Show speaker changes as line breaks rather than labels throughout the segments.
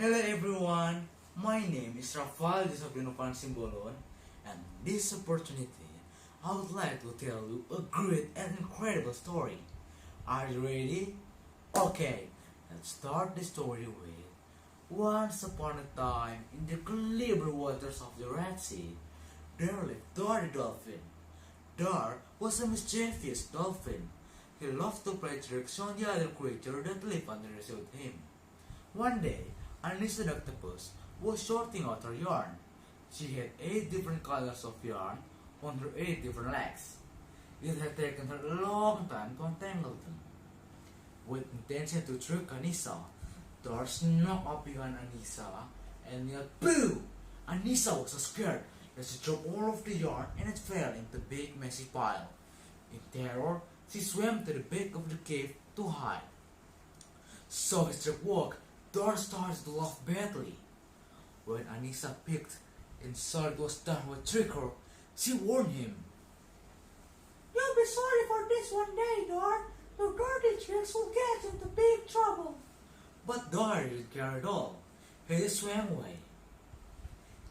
Hello everyone, my name is Rafael of Donovan and this opportunity I would like to tell you a great and incredible story. Are you ready? Okay, let's start the story with once upon a time in the clear waters of the Red Sea, there lived Dar the dolphin. Dar was a mischievous dolphin. He loved to play tricks on the other creatures that lived under the sea with him. One day, Anissa the octopus was sorting out her yarn. She had 8 different colors of yarn on her 8 different legs. It had taken her a long time to untangle them. With intention to trick Anissa, Dar snuck up behind Anissa and yelled, "Boo!" Anissa was so scared that she dropped all of the yarn and it fell into a big messy pile. In terror, she swam to the back of the cave to hide. So as they walked, Dar started to laugh badly. When Anissa peeked and saw it was Dar who tricked her, she warned him.
"You'll be sorry for this one day, Dar. Your dirty tricks will get you into big trouble."
But Dar didn't care at all. He just swam away.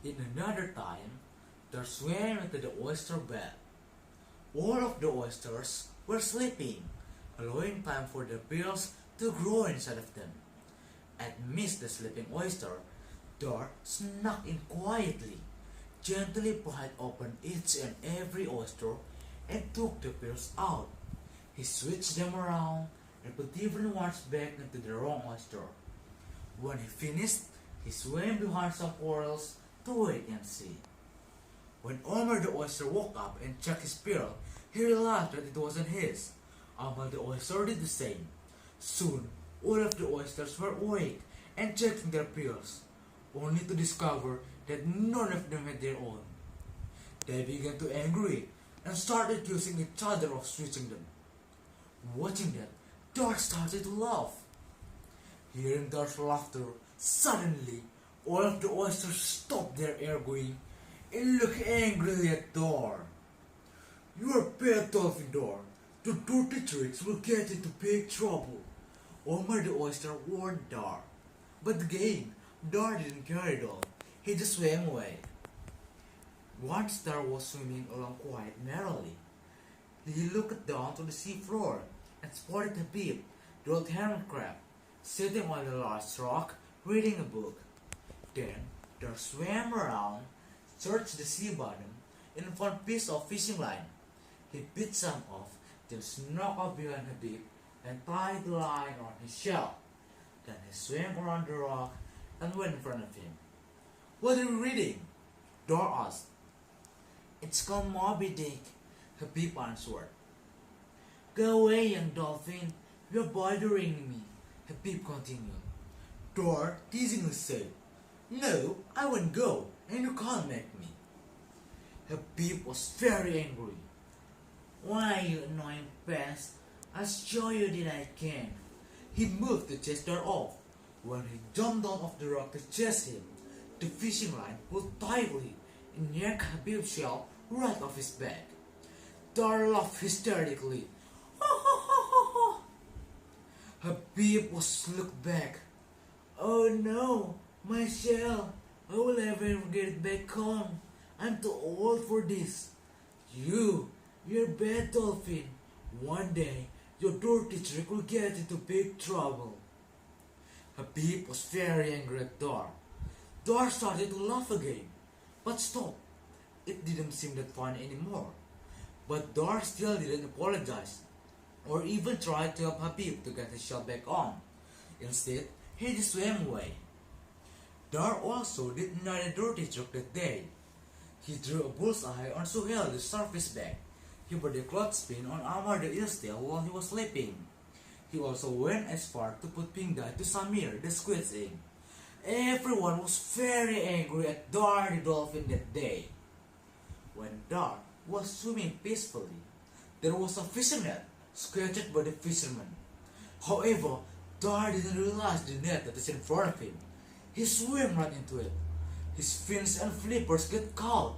In another time, Dar swam into the oyster bed. All of the oysters were sleeping, allowing time for the pearls to grow inside of them. Amidst the sleeping oyster, Dar snuck in quietly, gently pried open each and every oyster and took the pearls out. He switched them around and put different ones back into the wrong oyster. When he finished, he swam behind some corals to wait and see. When Omer the oyster woke up and checked his pearl, he realized that it wasn't his. Amal the oyster did the same. Soon, all of the oysters were awake and checking their pearls, only to discover that none of them had their own. They began to angry and started accusing each other of switching them. Watching that, Dar started to laugh. Hearing Dar's laughter, suddenly all of the oysters stopped their air going and looked angrily at Dar. "You are bad dolphin, Dar. The dirty tricks will get into big trouble." Omer the oyster warned Dar. But again, Dar didn't care at all. He just swam away. Once Dar was swimming along quite merrily. He looked down to the sea floor and spotted Habib, the old hermit crab, sitting on a large rock reading a book. Then Dar swam around, searched the sea bottom, and found a piece of fishing line. He bit some off, then snuck up behind Habib and tied the line on his shell. Then he swam around the rock and went in front of him. "What are you reading?" Dar asked. "It's called Moby Dick," Habib answered. "Go away, young dolphin. You're bothering me," Habib continued. Dar teasingly said, "No, I won't go, and you can't make me." Habib was very angry. "Why, you annoying pest? I'll show you that I can." He moved to chase Dar off. When he jumped down off the rock to chase him, the fishing line pulled tightly and yanked Habib's shell right off his back. Dar laughed hysterically. "Ha ha ha ha ha!" Habib was looked back. "Oh no, my shell! I will never get it back home. I'm too old for this." You're a bad dolphin. One day, your dirty trick will get into big trouble." Habib was very angry at Dar. Dar started to laugh again, but stopped. It didn't seem that funny anymore. But Dar still didn't apologize, or even try to help Habib to get his shell back on. Instead, he just swam away. Dar also did another dirty trick that day. He drew a bullseye on Suhail the starfish back. He put a clothespin on Amar the eel's while he was sleeping. He also went as far to put pink dye to Samir the squid's egg. Everyone was very angry at Dar the dolphin that day. When Dar was swimming peacefully, there was a fishing net scratched by the fisherman. However, Dar didn't realize the net that is in front of him. He swam right into it. His fins and flippers got caught.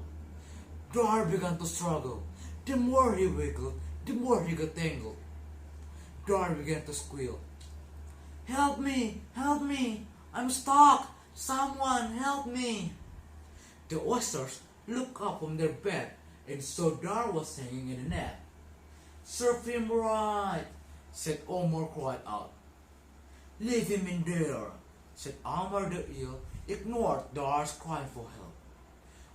Dar began to struggle. The more he wiggled, the more he got tangled. Dar began to squeal. Help me! I'm stuck! Someone help me! The oysters looked up from their bed and saw Dar was hanging in a net. Serve him right, said Omar cried out. Leave him in there, said Amar the eel, ignored Dar's cry for help.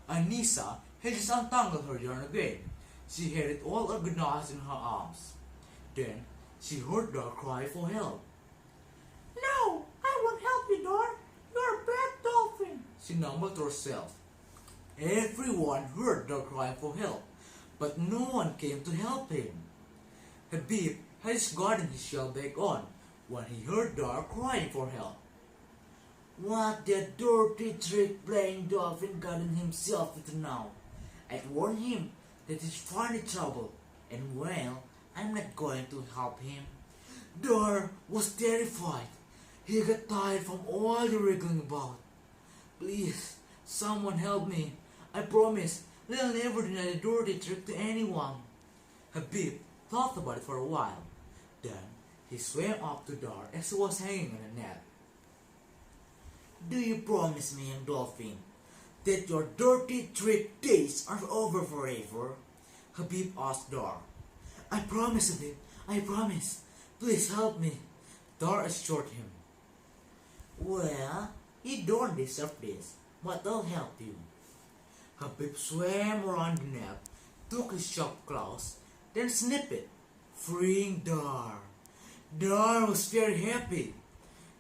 Anissa had just untangled her yarn again. She had it all organized in her arms. Then she heard Dar cry for help.
No, I won't help you, Dar. You're a bad dolphin.
She mumbled to herself. Everyone heard Dar cry for help, but no one came to help him. Habib had just gotten his shell back on when he heard Dar crying for help. What a dirty trick playing dolphin gotten himself into now. I'd warned him that he's far in trouble, and well, I'm not going to help him. Dar was terrified. He got tired from all the wriggling about. Please, someone help me. I promise that I'll never deny a dirty trick to anyone. Habib thought about it for a while. Then he swam up to Dar as he was hanging on a net. Do you promise me, young dolphin, that your dirty trick days are over forever? Habib asked Dar. I promise, Habib. I promise. Please help me. Dar assured him. Well, you don't deserve this, but I'll help you. Habib swam around the net, took his sharp claws, then snipped it, freeing Dar. Dar was very happy.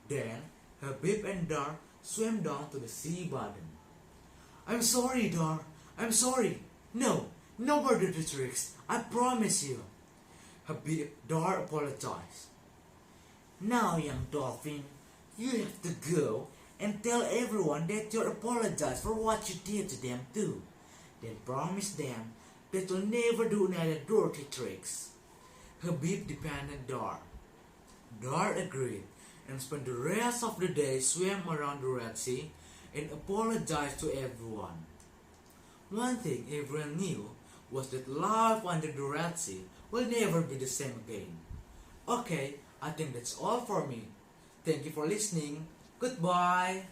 Then Habib and Dar swam down to the sea bottom. I'm sorry, Dar. I'm sorry. No more dirty tricks. I promise you. Dar apologized. Now, young dolphin, you have to go and tell everyone that you apologize for what you did to them too. Then promise them that you'll never do another dirty tricks. Habib demanded Dar. Dar agreed and spent the rest of the day swam around the Red Sea and apologized to everyone. One thing everyone knew was that life under the Red Sea will never be the same again. Okay, I think that's all for me. Thank you for listening. Goodbye.